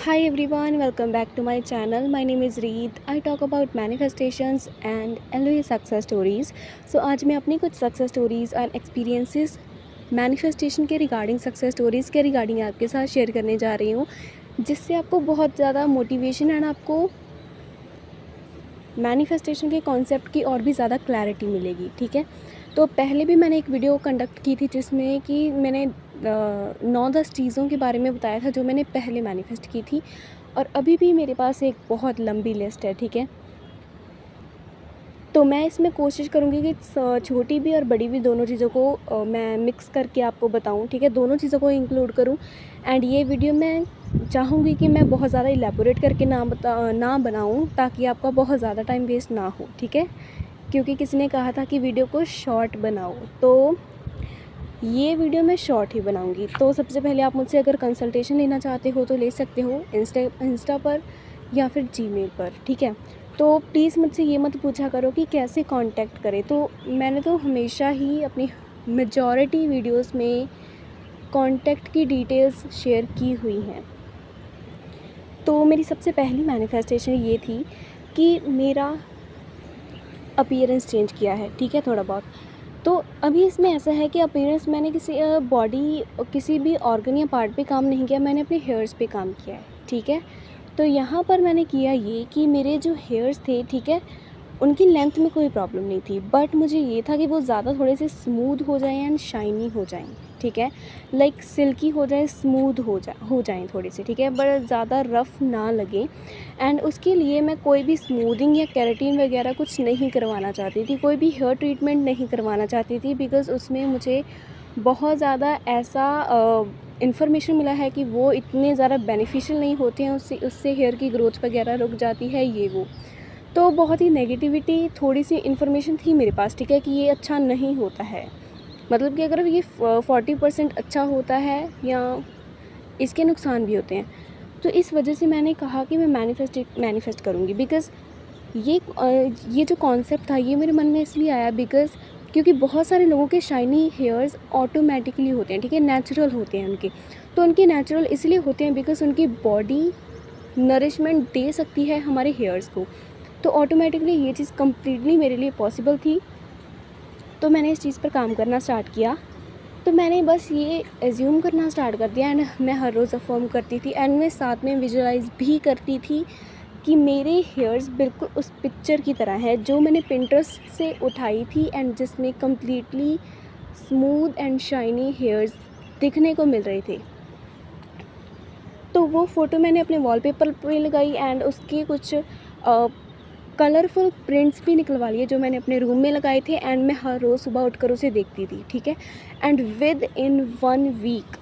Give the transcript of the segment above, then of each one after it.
Hi everyone, welcome back to my channel. My name is Reed. I talk about manifestations and always success stories. So आज मैं अपनी कुछ success stories and experiences manifestation के regarding success stories के regarding आपके साथ share करने जा रही हूँ, जिससे आपको बहुत ज़्यादा मोटिवेशन एंड आपको मैनिफेस्टेशन के कॉन्सेप्ट की और भी ज़्यादा क्लैरिटी मिलेगी। ठीक है, तो पहले भी मैंने एक वीडियो कंडक्ट की थी जिसमें कि मैंने 9-10 चीज़ों के बारे में बताया था जो मैंने पहले मैनिफेस्ट की थी, और अभी भी मेरे पास एक बहुत लंबी लिस्ट है। ठीक है, तो मैं इसमें कोशिश करूँगी कि छोटी भी और बड़ी भी दोनों चीज़ों को मैं मिक्स करके आपको बताऊँ। ठीक है, दोनों चीज़ों को इंक्लूड करूँ। एंड ये वीडियो मैं चाहूँगी कि मैं बहुत ज़्यादा इलेबोरेट करके ना बनाऊँ, ताकि आपका बहुत ज़्यादा टाइम वेस्ट ना हो। ठीक है, क्योंकि किसी ने कहा था कि वीडियो को शॉर्ट बनाओ, तो ये वीडियो मैं शॉर्ट ही बनाऊँगी। तो सबसे पहले आप मुझसे अगर कंसल्टेशन लेना चाहते हो तो ले सकते हो इंस्टा पर या फिर जीमेल पर। ठीक है, तो प्लीज़ मुझसे ये मत पूछा करो कि कैसे कांटेक्ट करें। तो मैंने तो हमेशा ही अपनी मेजॉरिटी वीडियोस में कांटेक्ट की डिटेल्स शेयर की हुई हैं। तो मेरी सबसे पहली मैनिफेस्टेशन ये थी कि मेरा अपीयरेंस चेंज किया है। ठीक है, थोड़ा बहुत। तो अभी इसमें ऐसा है कि अपीयरेंस मैंने किसी बॉडी किसी भी ऑर्गन या पार्ट पे काम नहीं किया, मैंने अपने हेयर्स पे काम किया है। ठीक है, तो यहाँ पर मैंने किया ये कि मेरे जो हेयर्स थे, ठीक है, उनकी लेंथ में कोई प्रॉब्लम नहीं थी, बट मुझे ये था कि वो ज़्यादा थोड़े से स्मूथ हो जाएं एंड शाइनी हो जाएं। ठीक है, लाइक सिल्की हो जाए, स्मूथ हो जाएं थोड़े से। ठीक है, बट ज़्यादा रफ़ ना लगे। एंड उसके लिए मैं कोई भी स्मूदिंग या केराटिन वगैरह कुछ नहीं करवाना चाहती थी, कोई भी हेयर ट्रीटमेंट नहीं करवाना चाहती थी, बिकॉज़ उसमें मुझे बहुत ज़्यादा ऐसा इन्फॉर्मेशन मिला है कि वो इतने ज़्यादा बेनिफिशियल नहीं होते हैं, उससे उससे हेयर की ग्रोथ वगैरह रुक जाती है, ये वो। तो बहुत ही नेगेटिविटी थोड़ी सी इन्फॉर्मेशन थी मेरे पास। ठीक है, कि ये अच्छा नहीं होता है, मतलब कि अगर ये 40% अच्छा होता है या इसके नुकसान भी होते हैं। तो इस वजह से मैंने कहा कि मैं मैनिफेस्ट करूँगी, बिकॉज़ ये जो कॉन्सेप्ट था ये मेरे मन में इसलिए आया बिकॉज़ क्योंकि बहुत सारे लोगों के शाइनी हेयर्स ऑटोमेटिकली होते हैं। ठीक है, नेचुरल होते हैं उनके। तो उनके नेचुरल इसलिए होते हैं बिकॉज़ उनकी बॉडी नरिशमेंट दे सकती है हमारे हेयर्स को। तो ऑटोमेटिकली ये चीज़ कम्प्लीटली मेरे लिए पॉसिबल थी। तो मैंने इस चीज़ पर काम करना स्टार्ट किया। तो मैंने बस ये एज्यूम करना स्टार्ट कर दिया, एंड मैं हर रोज़ अफर्म करती थी, एंड मैं साथ में विजुअलाइज़ भी करती थी कि मेरे हेयर्स बिल्कुल उस पिक्चर की तरह है जो मैंने पिंटरेस्ट से उठाई थी, एंड जिसमें completely smooth and shiny hairs दिखने को मिल रहे थे। तो वो फ़ोटो मैंने अपने वॉलपेपर पे लगाई, एंड उसके कुछ कलरफुल प्रिंट्स भी निकलवा लिए जो मैंने अपने रूम में लगाए थे, एंड मैं हर रोज़ सुबह उठकर उसे देखती थी। ठीक है, एंड विद इन 1 वीक,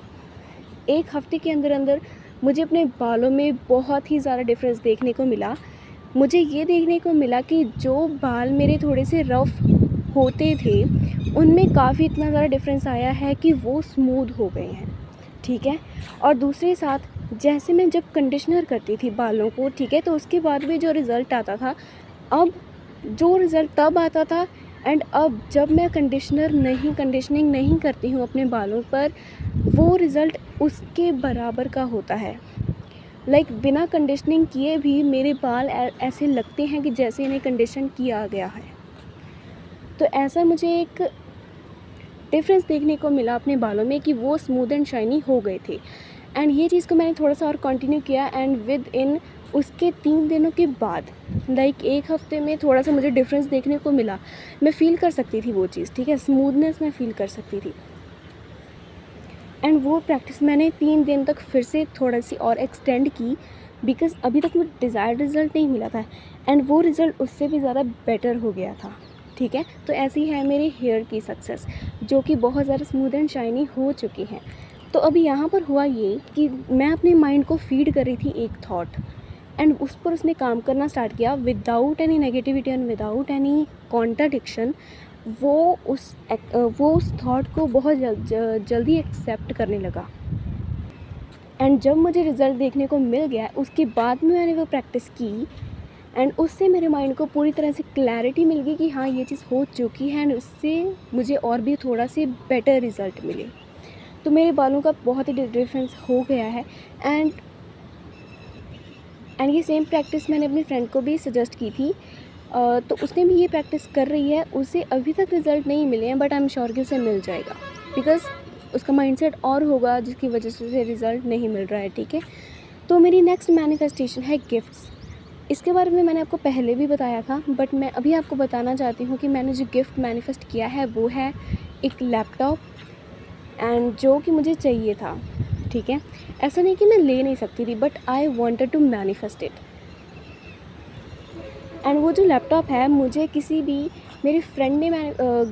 एक हफ्ते के अंदर अंदर मुझे अपने बालों में बहुत ही ज़्यादा डिफरेंस देखने को मिला। मुझे ये देखने को मिला कि जो बाल मेरे थोड़े से रफ़ होते थे उनमें काफ़ी इतना ज़्यादा डिफरेंस आया है कि वो स्मूथ हो गए हैं। ठीक है, और दूसरे साथ जैसे मैं जब कंडीशनर करती थी बालों को, ठीक है, तो उसके बाद भी जो रिज़ल्ट आता था, अब जो रिज़ल्ट तब आता था एंड अब जब मैं कंडीशनिंग नहीं करती हूँ अपने बालों पर, वो रिज़ल्ट उसके बराबर का होता है। लाइक बिना कंडीशनिंग किए भी मेरे बाल ऐसे लगते हैं कि जैसे इन्हें कंडीशन किया गया है। तो ऐसा मुझे एक डिफरेंस देखने को मिला अपने बालों में कि वो स्मूथ एंड शाइनी हो गए थे। एंड ये चीज़ को मैंने थोड़ा सा और कंटिन्यू किया, एंड विद इन उसके 3 दिनों के बाद, लाइक एक हफ्ते में थोड़ा सा मुझे डिफरेंस देखने को मिला। मैं फ़ील कर सकती थी वो चीज़। ठीक है, स्मूथनेस मैं फ़ील कर सकती थी। एंड वो प्रैक्टिस मैंने 3 दिन तक फिर से थोड़ा सी और एक्सटेंड की, बिकॉज़ अभी तक मुझे डिज़ायर्ड रिज़ल्ट नहीं मिला था, एंड वो रिज़ल्ट उससे भी ज़्यादा बेटर हो गया था। ठीक है, तो ऐसी है मेरे हेयर की सक्सेस, जो कि बहुत ज़्यादा स्मूथ एंड शाइनी हो चुकी हैं। तो अभी यहाँ पर हुआ ये कि मैं अपने माइंड को फीड कर रही थी एक थॉट, एंड उस पर उसने काम करना स्टार्ट किया without any negativity and without any contradiction. वो उस थॉट को बहुत जल्दी एक्सेप्ट करने लगा। एंड जब मुझे रिज़ल्ट देखने को मिल गया, उसके बाद में मैंने वो प्रैक्टिस की, एंड उससे मेरे माइंड को पूरी तरह से क्लैरिटी मिल गई कि हाँ, ये चीज़ हो चुकी है, एंड उससे मुझे और भी थोड़ा से बेटर रिज़ल्ट मिले। तो मेरे बालों का बहुत ही डिफरेंस हो गया है। एंड एंड ये सेम प्रैक्टिस मैंने अपनी फ्रेंड को भी सजेस्ट की थी। तो उसने भी ये प्रैक्टिस कर रही है, उसे अभी तक रिज़ल्ट नहीं मिले हैं, बट आई एम श्योर कि उसे मिल जाएगा, बिकॉज़ उसका माइंडसेट और होगा जिसकी वजह से उसे रिज़ल्ट नहीं मिल रहा है, ठीक है। तो मेरी नेक्स्ट मैनिफेस्टेशन है गिफ्ट्स। इसके बारे में मैंने आपको पहले भी बताया था, बट मैं अभी आपको बताना चाहती हूँ कि मैंने जो गिफ्ट मैनिफेस्ट किया है वो है एक लैपटॉप, एंड जो कि मुझे चाहिए था, ठीक है। ऐसा नहीं कि मैं ले नहीं सकती थी, but I wanted to manifest it. And वो जो लैपटॉप है मुझे किसी भी मेरी फ्रेंड ने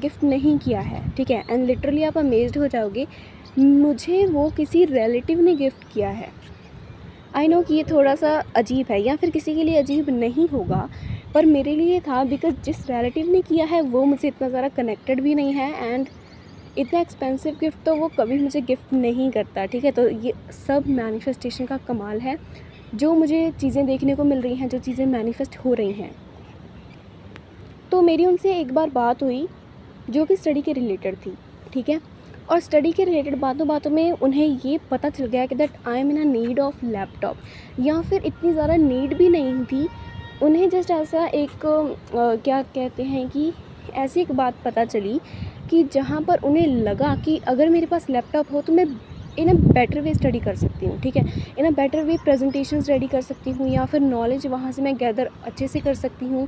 गिफ्ट नहीं किया है, ठीक है। एंड लिटरली आप अमेज्ड हो जाओगे, मुझे वो किसी रिलेटिव ने गिफ्ट किया है। आई नो कि ये थोड़ा सा अजीब है, या फिर किसी के लिए अजीब नहीं होगा, पर मेरे लिए था, बिकॉज़ जिस रिलेटिव ने किया है वो मुझसे इतना ज़्यादा कनेक्टेड भी नहीं है, एंड इतना एक्सपेंसिव गिफ्ट तो वो कभी मुझे गिफ्ट नहीं करता, ठीक है। तो ये सब मैनिफेस्टेशन का कमाल है, जो मुझे चीज़ें देखने को मिल रही हैं, जो चीज़ें मैनिफेस्ट हो रही हैं। तो मेरी उनसे एक बार बात हुई जो कि स्टडी के रिलेटेड थी, ठीक है। और स्टडी के रिलेटेड बातों बातों में उन्हें ये पता चल गया कि that I am in a need of laptop, या फिर इतनी ज़्यादा नीड भी नहीं थी। उन्हें जस्ट ऐसा एक क्या कहते हैं कि ऐसी एक बात पता चली कि जहाँ पर उन्हें लगा कि अगर मेरे पास लैपटॉप हो तो मैं इन अ बेटर वे स्टडी कर सकती हूँ, ठीक है। In a better way presentations ready कर सकती हूँ, या फिर नॉलेज वहाँ से मैं गैदर अच्छे से कर सकती हूँ।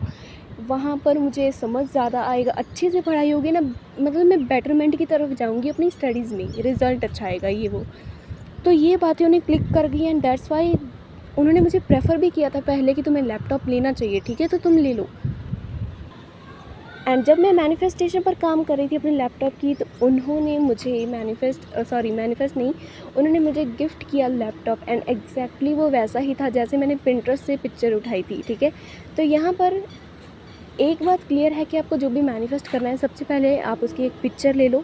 वहाँ पर मुझे समझ ज़्यादा आएगा, अच्छे से पढ़ाई होगी ना, मतलब मैं बेटरमेंट की तरफ जाऊँगी अपनी स्टडीज़ में, रिज़ल्ट अच्छा आएगा, ये वो। तो ये बातें उन्हें क्लिक कर गई, एंड दैट्स वाई उन्होंने मुझे प्रेफर भी किया था पहले कि तुम्हें लैपटॉप लेना चाहिए, ठीक है, तो तुम ले लो। एंड जब मैं मैनिफेस्टेशन पर काम कर रही थी अपने लैपटॉप की, तो उन्होंने मुझे मैनिफेस्ट नहीं, उन्होंने मुझे गिफ्ट किया लैपटॉप, एंड एग्जैक्टली वो वैसा ही था जैसे मैंने पिंटरेस्ट से पिक्चर उठाई थी, ठीक है। तो यहाँ पर एक बात क्लियर है कि आपको जो भी मैनिफेस्ट करना है, सबसे पहले आप उसकी एक पिक्चर ले लो,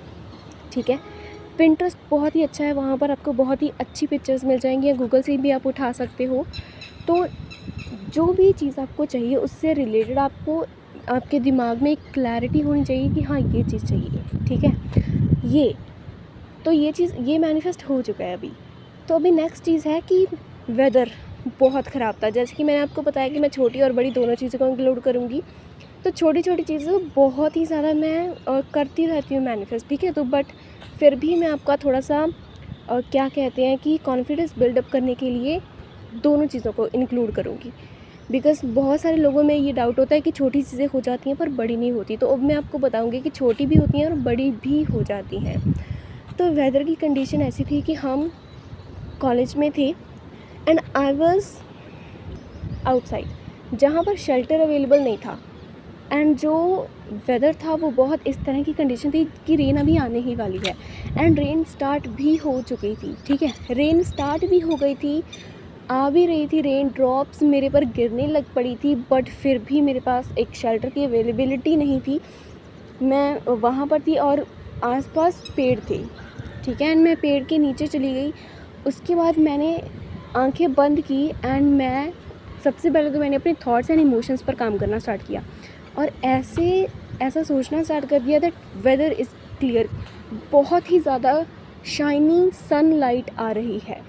ठीक है। पिंटरेस्ट बहुत ही अच्छा है, वहाँ पर आपको बहुत ही अच्छी पिक्चर्स मिल जाएंगी, या गूगल से भी आप उठा सकते हो। तो जो भी चीज़ आपको चाहिए उससे रिलेटेड आपको आपके दिमाग में एक क्लैरिटी होनी चाहिए कि हाँ ये चीज़ चाहिए, ठीक है। ये चीज़ ये मैनिफेस्ट हो चुका है अभी। तो अभी नेक्स्ट चीज़ है कि वेदर बहुत ख़राब था, जैसे कि मैंने आपको बताया कि मैं छोटी और बड़ी दोनों चीज़ों को इंक्लूड करूँगी। तो छोटी छोटी चीज़ें बहुत ही ज़्यादा मैं करती रहती हूँ मैनिफेस्ट, ठीक है। तो बट फिर भी मैं आपका थोड़ा सा क्या कहते हैं कि कॉन्फिडेंस बिल्डअप करने के लिए दोनों चीज़ों को इंक्लूड करूँगी, बिकॉज़ बहुत सारे लोगों में ये डाउट होता है कि छोटी चीज़ें हो जाती हैं पर बड़ी नहीं होती। तो अब मैं आपको बताऊँगी कि छोटी भी होती हैं और बड़ी भी हो जाती हैं। तो वेदर की कंडीशन ऐसी थी कि हम कॉलेज में थे, एंड आई वाज आउटसाइड, जहाँ पर शेल्टर अवेलेबल नहीं था, एंड जो वेदर था वो बहुत इस तरह की कंडीशन थी कि रेन अभी आने ही वाली है, एंड रेन स्टार्ट भी हो चुकी थी, ठीक है। रेन स्टार्ट भी हो गई थी, आ भी रही थी, रेन ड्रॉप्स मेरे पर गिरने लग पड़ी थी, बट फिर भी मेरे पास एक शेल्टर की अवेलेबिलिटी नहीं थी। मैं वहाँ पर थी और आसपास पेड़ थे, ठीक है, एंड मैं पेड़ के नीचे चली गई। उसके बाद मैंने आंखें बंद की, एंड मैं सबसे पहले तो मैंने अपने थॉट्स एंड इमोशंस पर काम करना स्टार्ट किया, और ऐसा सोचना स्टार्ट कर दिया दैट वेदर इज़ क्लियर, बहुत ही ज़्यादा शाइनी सनलाइट आ रही है।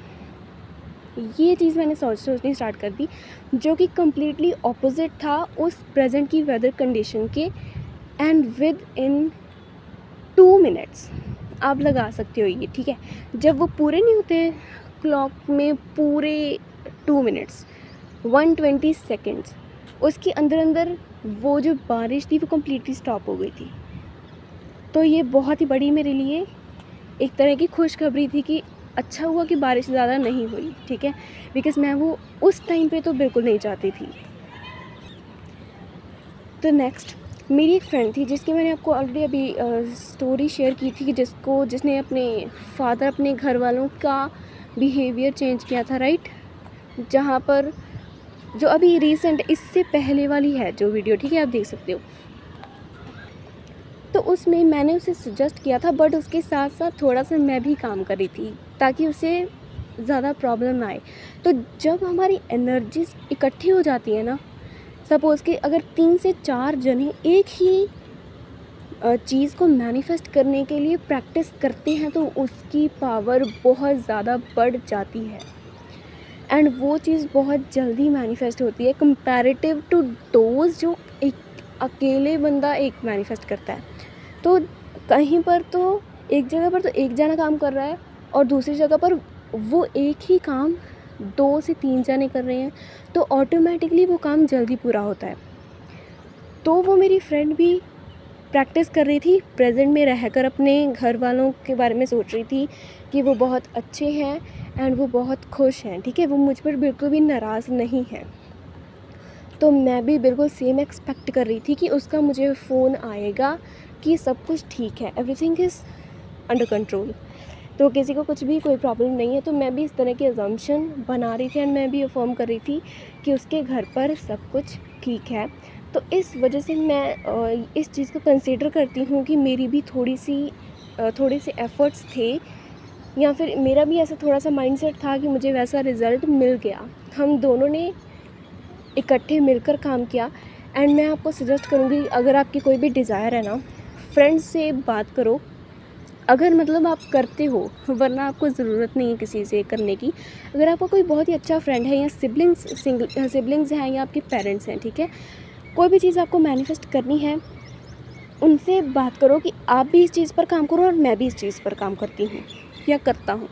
ये चीज़ मैंने सोचनी स्टार्ट कर दी, जो कि कम्प्लीटली ऑपोजिट था उस प्रेजेंट की वेदर कंडीशन के, एंड विद इन 2 मिनट्स आप लगा सकते हो ये, ठीक है। जब वो पूरे नहीं होते क्लॉक में, पूरे 2 मिनट्स 120 सेकेंड्स, उसके अंदर अंदर वो जो बारिश थी वो कम्प्लीटली स्टॉप हो गई थी। तो ये बहुत ही बड़ी मेरे लिए एक तरह की खुशखबरी थी कि अच्छा हुआ कि बारिश ज़्यादा नहीं हुई, ठीक है, बिकॉज़ मैं वो उस टाइम पे तो बिल्कुल नहीं चाहती थी। तो नेक्स्ट मेरी एक फ्रेंड थी जिसकी मैंने आपको ऑलरेडी अभी स्टोरी शेयर की थी, कि जिसने अपने फादर, अपने घर वालों का बिहेवियर चेंज किया था, राइट। जहाँ पर जो अभी रिसेंट इससे पहले वाली है जो वीडियो, ठीक है, आप देख सकते हो। तो उसमें मैंने उसे सजेस्ट किया था, बट उसके साथ साथ थोड़ा सा मैं भी काम कर रही थी ताकि उसे ज़्यादा प्रॉब्लम ना आए। तो जब हमारी एनर्जीज इकट्ठी हो जाती है ना, सपोज़ कि अगर 3 से 4 जने एक ही चीज़ को मैनिफेस्ट करने के लिए प्रैक्टिस करते हैं, तो उसकी पावर बहुत ज़्यादा बढ़ जाती है। एंड वो चीज़ बहुत जल्दी मैनिफेस्ट होती है कंपैरेटिव टू दोज जो एक अकेले बंदा एक मैनिफेस्ट करता है। तो कहीं पर तो एक जगह पर तो एक जना काम कर रहा है और दूसरी जगह पर वो एक ही काम 2 से 3 जने कर रहे हैं, तो ऑटोमेटिकली वो काम जल्दी पूरा होता है। तो वो मेरी फ्रेंड भी प्रैक्टिस कर रही थी, प्रेजेंट में रहकर अपने घर वालों के बारे में सोच रही थी कि वो बहुत अच्छे हैं एंड वो बहुत खुश हैं, ठीक है, वो मुझ पर बिल्कुल भी नाराज़ नहीं है। तो मैं भी बिल्कुल सेम एक्सपेक्ट कर रही थी कि उसका मुझे फ़ोन आएगा कि सब कुछ ठीक है, एवरीथिंग इज़ अंडर कंट्रोल, तो किसी को कुछ भी कोई प्रॉब्लम नहीं है। तो मैं भी इस तरह की अजम्पशन बना रही थी एंड मैं भी अफर्म कर रही थी कि उसके घर पर सब कुछ ठीक है। तो इस वजह से मैं इस चीज़ को कंसीडर करती हूँ कि मेरी भी थोड़े से एफ़र्ट्स थे, या फिर मेरा भी ऐसा थोड़ा सा माइंडसेट था कि मुझे वैसा रिज़ल्ट मिल गया। हम दोनों ने इकट्ठे मिलकर काम किया। एंड मैं आपको सजेस्ट करूँगी, अगर आपकी कोई भी डिज़ायर है ना, फ्रेंड्स से बात करो, अगर मतलब आप करते हो, वरना आपको ज़रूरत नहीं है किसी से करने की। अगर आपका कोई बहुत ही अच्छा फ्रेंड है या सिबलिंग्स हैं या आपके पेरेंट्स हैं, ठीक है, कोई भी चीज़ आपको मैनिफेस्ट करनी है, उनसे बात करो कि आप भी इस चीज़ पर काम करो और मैं भी इस चीज़ पर काम करती हूँ या करता हूँ।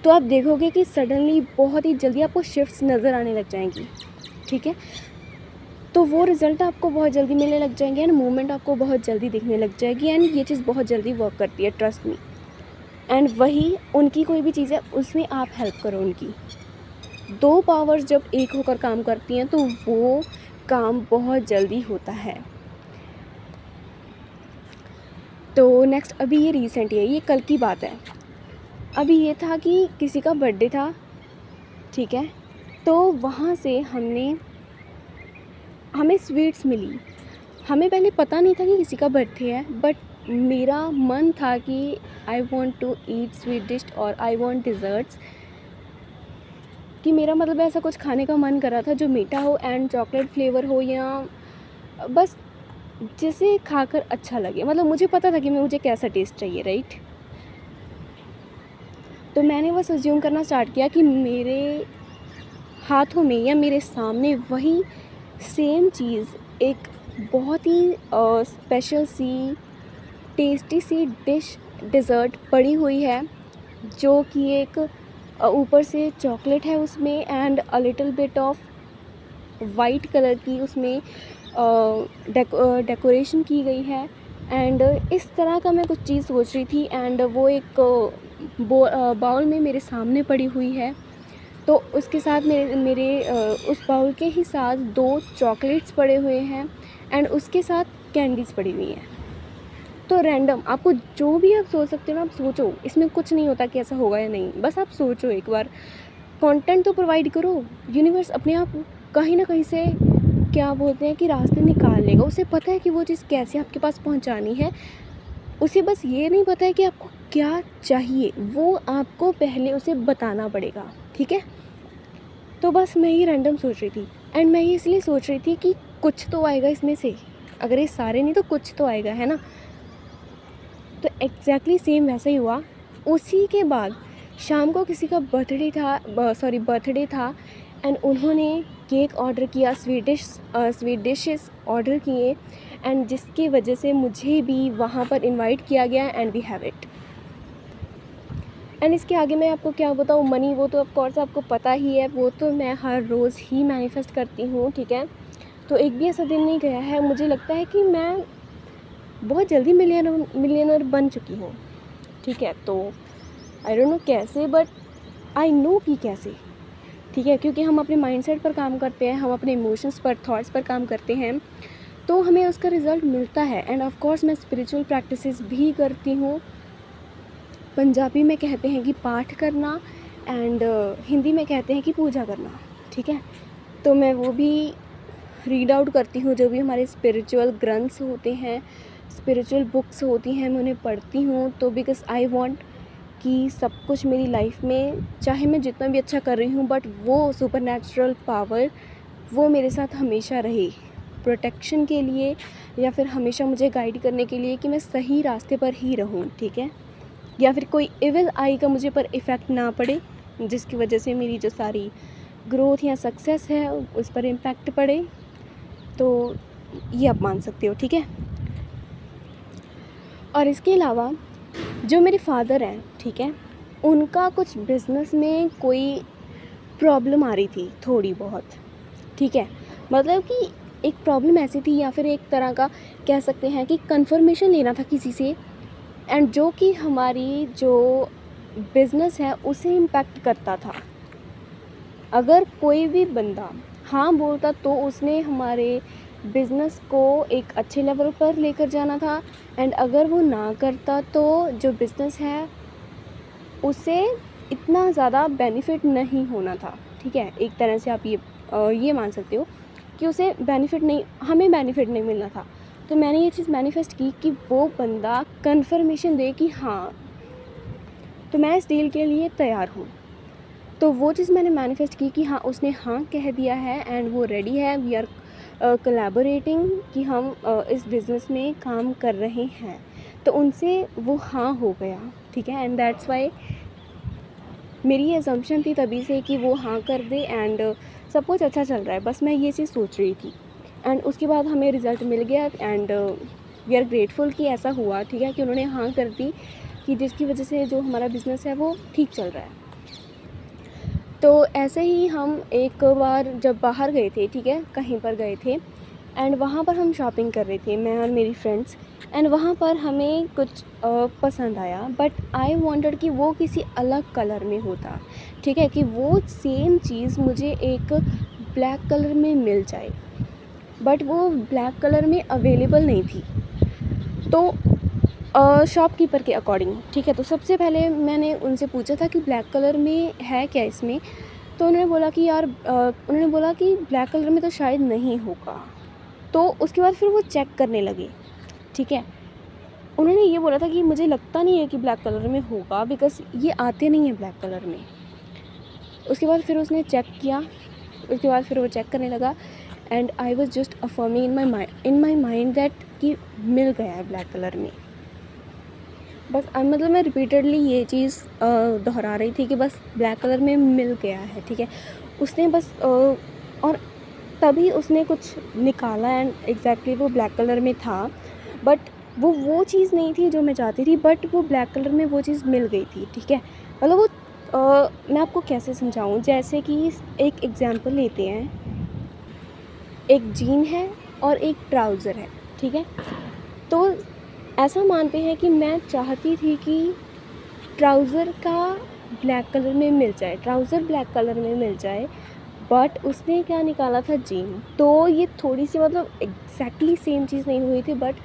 तो आप देखोगे कि सडनली बहुत ही जल्दी आपको शिफ्ट्स नज़र आने लग जाएंगी, ठीक है। तो वो रिज़ल्ट आपको बहुत जल्दी मिलने लग जाएंगे एंड मूवमेंट आपको बहुत जल्दी दिखने लग जाएगी एंड ये चीज़ बहुत जल्दी वर्क करती है, ट्रस्ट मी। एंड वही उनकी कोई भी चीज़ है, उसमें आप हेल्प करो उनकी। 2 पावर्स जब एक होकर काम करती हैं तो वो काम बहुत जल्दी होता है। तो नेक्स्ट, अभी ये रिसेंट है, ये कल की बात है। अभी ये था कि किसी का बर्थडे था, ठीक है, तो वहाँ से हमें स्वीट्स मिली। हमें पहले पता नहीं था कि किसी का बर्थडे है, बट मेरा मन था कि I want to eat sweet dish और आई वांट डिज़र्ट्स, कि मेरा मतलब ऐसा कुछ खाने का मन कर रहा था जो मीठा हो एंड चॉकलेट फ्लेवर हो, या बस जिसे खाकर अच्छा लगे। मतलब मुझे पता था कि मुझे कैसा टेस्ट चाहिए, राइट। तो मैंने बस अज्यूम करना स्टार्ट किया कि मेरे हाथों में या मेरे सामने वही सेम चीज़, एक बहुत ही स्पेशल सी टेस्टी सी डिज़र्ट पड़ी हुई है, जो कि एक ऊपर से चॉकलेट है उसमें and a little bit of white colour की उसमें डेकोरेशन की गई है। एंड इस तरह का मैं कुछ चीज़ सोच रही थी एंड वो एक बाउल में मेरे सामने पड़ी हुई है। तो उसके साथ मेरे उस बाउल के ही साथ 2 चॉकलेट्स पड़े हुए हैं एंड उसके साथ कैंडीज़ पड़ी हुई हैं। तो रैंडम आपको जो भी आप सोच सकते हो ना, आप सोचो, इसमें कुछ नहीं होता कि ऐसा होगा या नहीं, बस आप सोचो एक बार। कंटेंट तो प्रोवाइड करो, यूनिवर्स अपने आप कहीं ना कहीं से क्या बोलते हैं कि रास्ते निकाल लेगा। उसे पता है कि वो चीज़ कैसे आपके पास पहुंचानी है, उसे बस ये नहीं पता है कि आपको क्या चाहिए, वो आपको पहले उसे बताना पड़ेगा, ठीक है। तो बस मैं ये रैंडम सोच रही थी एंड मैं ये इसलिए सोच रही थी कि कुछ तो आएगा इसमें से, अगर ये सारे नहीं तो कुछ तो आएगा, है ना। तो एग्जैक्टली सेम वैसा ही हुआ। उसी के बाद शाम को किसी का बर्थडे था एंड उन्होंने केक ऑर्डर किया, स्वीट डिशेस ऑर्डर किए एंड जिसकी वजह से मुझे भी वहाँ पर इनवाइट किया गया and we have it. And इसके आगे मैं आपको क्या बताऊँ, मनी वो तो ऑफ कोर्स आपको पता ही है, वो तो मैं हर रोज़ ही मैनिफेस्ट करती हूँ, ठीक है। तो एक भी ऐसा दिन नहीं गया है, मुझे लगता है कि मैं बहुत जल्दी मिलियनर बन चुकी हूँ, ठीक है। तो आई डोंट नो कैसे, बट आई नो कि कैसे, ठीक है, क्योंकि हम अपने माइंडसेट पर काम करते हैं, हम अपने इमोशंस पर, थॉट्स पर काम करते हैं, तो हमें उसका रिज़ल्ट मिलता है। एंड ऑफ कोर्स मैं स्पिरिचुअल प्रैक्टिसेस भी करती हूँ। पंजाबी में कहते हैं कि पाठ करना एंड हिंदी में कहते हैं कि पूजा करना, ठीक है। तो मैं वो भी रीड आउट करती हूँ, जो भी हमारे स्पिरिचुअल ग्रंथ्स होते हैं, स्पिरिचुअल बुक्स होती हैं, मैं उन्हें पढ़ती हूँ। तो बिकॉज़ आई वांट कि सब कुछ मेरी लाइफ में, चाहे मैं जितना भी अच्छा कर रही हूँ, बट वो सुपरनैचुरल पावर वो मेरे साथ हमेशा रहे, प्रोटेक्शन के लिए या फिर हमेशा मुझे गाइड करने के लिए कि मैं सही रास्ते पर ही रहूँ, ठीक है, या फिर कोई इविल आई का मुझे पर इफ़ेक्ट ना पड़े, जिसकी वजह से मेरी जो सारी ग्रोथ या सक्सेस है उस पर इम्पैक्ट पड़े, तो ये आप मान सकते हो, ठीक है। और इसके अलावा जो मेरे फादर हैं, ठीक है, उनका कुछ बिज़नेस में कोई प्रॉब्लम आ रही थी थोड़ी बहुत, ठीक है। मतलब कि एक प्रॉब्लम ऐसी थी, या फिर एक तरह का कह सकते हैं कि कंफर्मेशन लेना था किसी से, एंड जो कि हमारी जो बिज़नेस है उसे इम्पैक्ट करता था। अगर कोई भी बंदा हाँ बोलता तो उसने हमारे बिज़नेस को एक अच्छे लेवल पर लेकर जाना था, एंड अगर वो ना करता तो जो बिज़नेस है उसे इतना ज़्यादा बेनिफिट नहीं होना था, ठीक है। एक तरह से आप ये मान सकते हो कि उसे बेनिफिट नहीं, हमें बेनिफिट नहीं मिलना था। तो मैंने ये चीज़ मैनिफेस्ट की कि वो बंदा कंफर्मेशन दे कि हाँ, तो मैं इस डील के लिए तैयार हूँ। तो वो चीज़ मैंने मैनिफेस्ट की कि हाँ, उसने हाँ कह दिया है एंड वो रेडी है, वी आर कोलैबोरेटिंग, कि हम इस बिज़नेस में काम कर रहे हैं। तो उनसे वो हाँ हो गया, ठीक है। एंड दैट्स वाई मेरी ये असम्पशन थी तभी से कि वो हाँ कर दे, एंड सब कुछ अच्छा चल रहा है, बस मैं ये चीज़ सोच रही थी। एंड उसके बाद हमें रिज़ल्ट मिल गया, एंड वी आर ग्रेटफुल कि ऐसा हुआ, ठीक है, कि उन्होंने हाँ कर दी, कि जिसकी वजह से जो हमारा बिज़नेस है वो ठीक चल रहा है। तो ऐसे ही हम एक बार जब बाहर गए थे, ठीक है, कहीं पर गए थे, एंड वहाँ पर हम शॉपिंग कर रहे थे, मैं और मेरी फ्रेंड्स, एंड वहाँ पर हमें कुछ पसंद आया, बट आई वांटेड कि वो किसी अलग कलर में होता, ठीक है, कि वो सेम चीज़ मुझे एक ब्लैक कलर में मिल जाए, बट वो ब्लैक कलर में अवेलेबल नहीं थी। तो शॉपकीपर के अकॉर्डिंग, ठीक है, तो सबसे पहले मैंने उनसे पूछा था कि ब्लैक कलर में है क्या इसमें, तो उन्होंने बोला कि यार उन्होंने बोला कि ब्लैक कलर में तो शायद नहीं होगा। तो उसके बाद फिर वो चेक करने लगे, ठीक है। उन्होंने ये बोला था कि मुझे लगता नहीं है कि ब्लैक कलर में होगा, बिकॉज़ ये आते नहीं हैं ब्लैक कलर में। उसके बाद फिर उसने चेक किया, उसके बाद फिर वो चेक करने लगा, and I was just affirming in my mind that कि मिल गया है ब्लैक कलर में। बस मतलब मैं रिपीटेडली ये चीज़ दोहरा रही थी कि बस ब्लैक कलर में मिल गया है, ठीक है। उसने बस और तभी उसने कुछ निकाला, एंड एग्जैक्टली वो ब्लैक कलर में था, बट वो चीज़ नहीं थी जो मैं चाहती थी, बट वो ब्लैक कलर में वो चीज़ मिल गई थी, ठीक है। मतलब वो मैं आपको कैसे समझाऊँ, जैसे कि एक एग्ज़ाम्पल लेते हैं, एक जीन है और एक ट्राउज़र है, ठीक है। तो ऐसा मानते हैं कि मैं चाहती थी कि ट्राउज़र का ब्लैक कलर में मिल जाए, ट्राउज़र ब्लैक कलर में मिल जाए, बट उसने क्या निकाला था, जीन। तो ये थोड़ी सी मतलब एग्जैक्टली सेम चीज़ नहीं हुई थी, बट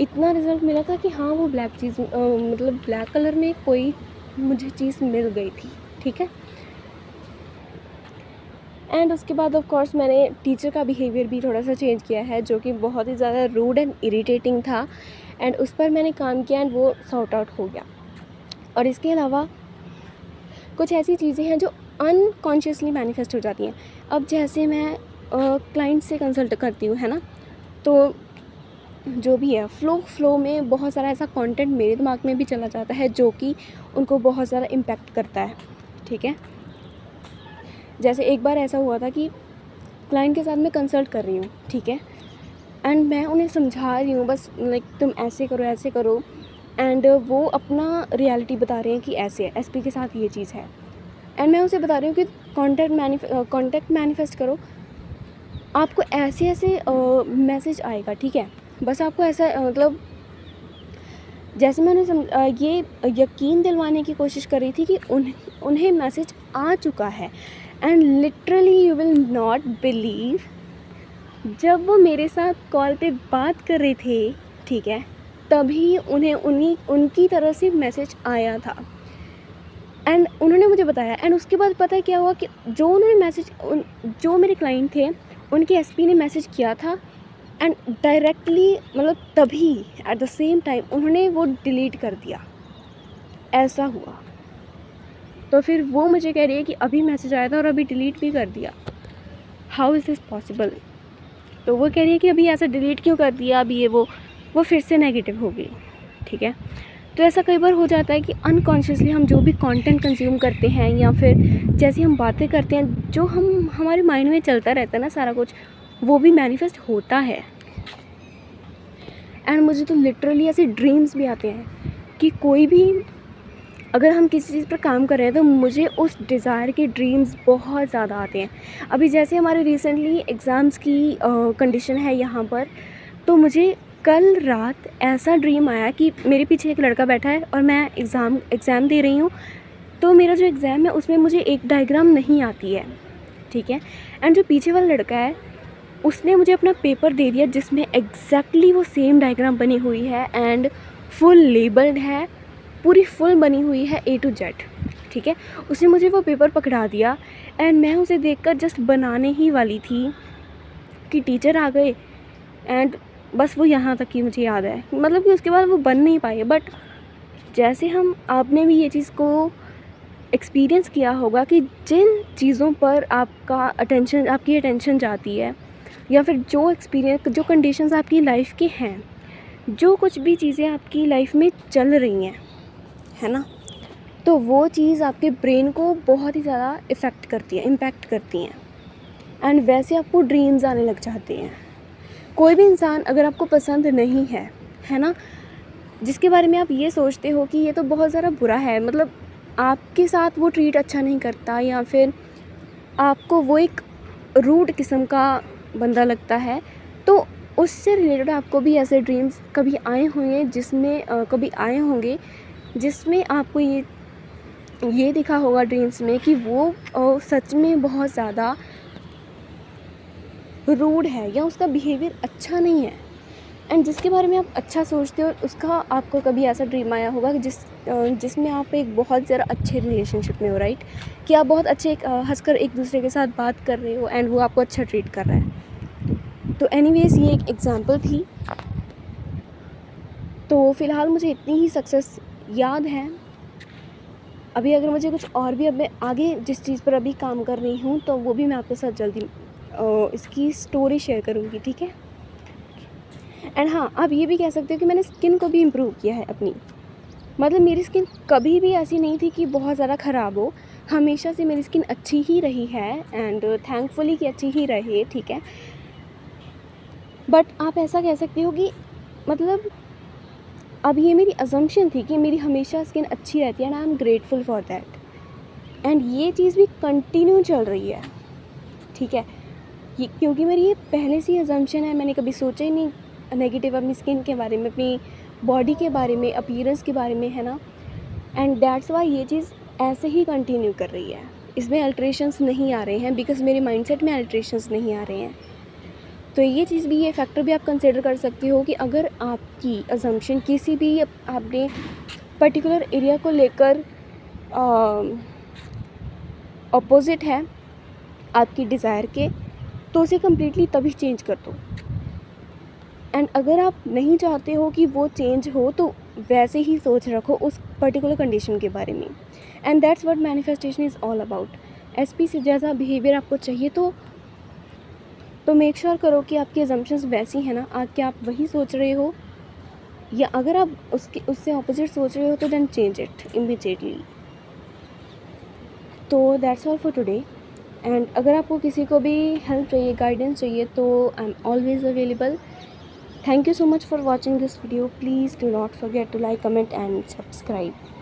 इतना रिज़ल्ट मिला था कि हाँ, वो ब्लैक चीज़ मतलब ब्लैक कलर में कोई मुझे चीज़ मिल गई थी, ठीक है। एंड उसके बाद ऑफ कोर्स मैंने टीचर का बिहेवियर भी थोड़ा सा चेंज किया है, जो कि बहुत ही ज़्यादा रूड एंड इरिटेटिंग था, एंड उस पर मैंने काम किया, एंड वो सॉर्ट आउट हो गया। और इसके अलावा कुछ ऐसी चीज़ें हैं जो अनकॉन्शियसली मैनिफेस्ट हो जाती हैं। अब जैसे मैं क्लाइंट से कंसल्ट करती हूँ, है ना, तो जो भी है फ्लो में बहुत सारा ऐसा कंटेंट मेरे दिमाग में भी चला जाता है जो कि उनको बहुत ज़्यादा इम्पैक्ट करता है, ठीक है। जैसे एक बार ऐसा हुआ था कि क्लाइंट के साथ मैं कंसल्ट कर रही हूँ, ठीक है, एंड मैं उन्हें समझा रही हूँ बस लाइक तुम ऐसे करो, एंड वो अपना रियलिटी बता रहे हैं कि ऐसे है, एसपी के साथ ये चीज़ है, एंड मैं उसे बता रही हूँ कि कॉन्टेक्ट मैनिफेस्ट करो, आपको ऐसे मैसेज आएगा, ठीक है। बस आपको ऐसा मतलब जैसे मैंने ये यकीन दिलवाने की कोशिश कर रही थी कि उन्हें मैसेज आ चुका है, and literally you will not believe, जब वो मेरे साथ कॉल पे बात कर रहे थे, ठीक है, तभी उन्हें उनकी तरफ से मैसेज आया था, एंड उन्होंने मुझे बताया। एंड उसके बाद पता है क्या हुआ कि जो उन्होंने मैसेज जो मेरे क्लाइंट थे उनके एसपी ने मैसेज किया था, एंड डायरेक्टली मतलब तभी एट द सेम टाइम उन्होंने वो डिलीट कर दिया, ऐसा हुआ। तो फिर वो मुझे कह रही है कि अभी मैसेज आया था और अभी डिलीट भी कर दिया, हाउ इज़ दिस पॉसिबल। तो वो कह रही है कि अभी ऐसा डिलीट क्यों कर दिया, अभी ये वो फिर से नेगेटिव हो गई, ठीक है। तो ऐसा कई बार हो जाता है कि अनकॉन्शियसली हम जो भी कंटेंट कंज्यूम करते हैं या फिर जैसी हम बातें करते हैं, जो हम हमारे माइंड में चलता रहता है ना सारा कुछ, वो भी मैनिफेस्ट होता है। एंड मुझे तो लिटरली ऐसे ड्रीम्स भी आते हैं कि कोई भी अगर हम किसी चीज़ पर काम कर रहे हैं तो मुझे उस डिज़ायर के ड्रीम्स बहुत ज़्यादा आते हैं। अभी जैसे हमारे रिसेंटली एग्ज़ाम्स की कंडीशन है यहाँ पर, तो मुझे कल रात ऐसा ड्रीम आया कि मेरे पीछे एक लड़का बैठा है और मैं एग्ज़ाम दे रही हूँ। तो मेरा जो एग्ज़ाम है उसमें मुझे एक डायग्राम नहीं आती है, ठीक है। एंड जो पीछे वाला लड़का है उसने मुझे अपना पेपर दे दिया जिसमें एग्जैक्टली वो सेम डायग्राम बनी हुई है एंड फुल लेबल्ड है, पूरी फुल बनी हुई है A to Z, ठीक है। उसने मुझे वो पेपर पकड़ा दिया एंड मैं उसे देखकर जस्ट बनाने ही वाली थी कि टीचर आ गए एंड बस वो यहाँ तक ही मुझे याद है, मतलब कि उसके बाद वो बन नहीं पाए। बट जैसे आपने भी ये चीज़ को एक्सपीरियंस किया होगा कि जिन चीज़ों पर आपकी अटेंशन जाती है या फिर जो कंडीशंस आपकी लाइफ के हैं, जो कुछ भी चीज़ें आपकी लाइफ में चल रही हैं, है ना, तो वो चीज़ आपके ब्रेन को बहुत ही ज़्यादा इम्पैक्ट करती हैं एंड वैसे आपको ड्रीम्स आने लग जाते हैं। कोई भी इंसान अगर आपको पसंद नहीं है ना, जिसके बारे में आप ये सोचते हो कि ये तो बहुत ज़्यादा बुरा है, मतलब आपके साथ वो ट्रीट अच्छा नहीं करता या फिर आपको वो एक रूड किस्म का बंदा लगता है, तो उससे रिलेटेड आपको भी ऐसे ड्रीम्स कभी आए होंगे जिसमें आपको ये दिखा होगा ड्रीम्स में कि वो सच में बहुत ज़्यादा रूड है या उसका बिहेवियर अच्छा नहीं है एंड जिसके बारे में आप अच्छा सोचते हो, उसका आपको कभी ऐसा ड्रीम आया होगा कि जिसमें आप एक बहुत ज़्यादा अच्छे रिलेशनशिप में हो, राइट, कि आप बहुत अच्छे हंसकर एक दूसरे के साथ बात कर रहे हो एंड वो आपको अच्छा ट्रीट कर रहा है। तो एनीवेज़ ये एक एग्ज़ाम्पल थी। तो फ़िलहाल मुझे इतनी ही सक्सेस याद है। अभी अगर मुझे कुछ और भी, अब मैं आगे जिस चीज़ पर अभी काम कर रही हूँ तो वो भी मैं आपके साथ जल्दी इसकी स्टोरी शेयर करूँगी, ठीक है। एंड हाँ, आप ये भी कह सकते हो कि मैंने स्किन को भी इम्प्रूव किया है अपनी, मतलब मेरी स्किन कभी भी ऐसी नहीं थी कि बहुत ज़्यादा ख़राब हो, हमेशा से मेरी स्किन अच्छी ही रही है एंड थैंकफुली कि अच्छी ही रहे, ठीक है। बट आप ऐसा कह सकते हो कि मतलब अब ये मेरी अजम्पशन थी कि मेरी हमेशा स्किन अच्छी रहती है and I am grateful for that and ये चीज़ भी कंटिन्यू चल रही है, ठीक है। ये क्योंकि मेरी ये पहले से ही अजम्पशन है, मैंने कभी सोचा ही नहीं नेगेटिव अपनी स्किन के बारे में, अपनी बॉडी के बारे में, अपीयरेंस के बारे में, है ना। एंड दैट्स वाई ये चीज़ ऐसे ही कंटिन्यू कर रही है, इसमें अल्ट्रेशंस नहीं आ रहे हैं बिकॉज मेरे माइंडसेट में अल्ट्रेशंस नहीं आ रहे हैं। तो ये चीज़ भी, ये फैक्टर भी आप कंसिडर कर सकते हो कि अगर आपकी अजम्पशन किसी भी आपने पर्टिकुलर एरिया को लेकर अपोजिट है आपकी डिज़ायर के, तो उसे कम्प्लीटली तभी चेंज कर दो। एंड अगर आप नहीं चाहते हो कि वो चेंज हो तो वैसे ही सोच रखो उस पर्टिकुलर कंडीशन के बारे में। And that's what manifestation is all about. SP से जैसा बिहेवियर आपको चाहिए तो मेक श्योर करो कि आपकी अजम्पशंस वैसी हैं ना, क्या आप वही सोच रहे हो, या अगर आप उससे ऑपोजिट सोच रहे हो तो देन चेंज इट इमीडिएटली। तो that's all for today. And अगर आपको किसी को भी हेल्प चाहिए, गाइडेंस चाहिए, तो I am always available. Thank you so much for watching this video. Please do not forget to like, comment and subscribe.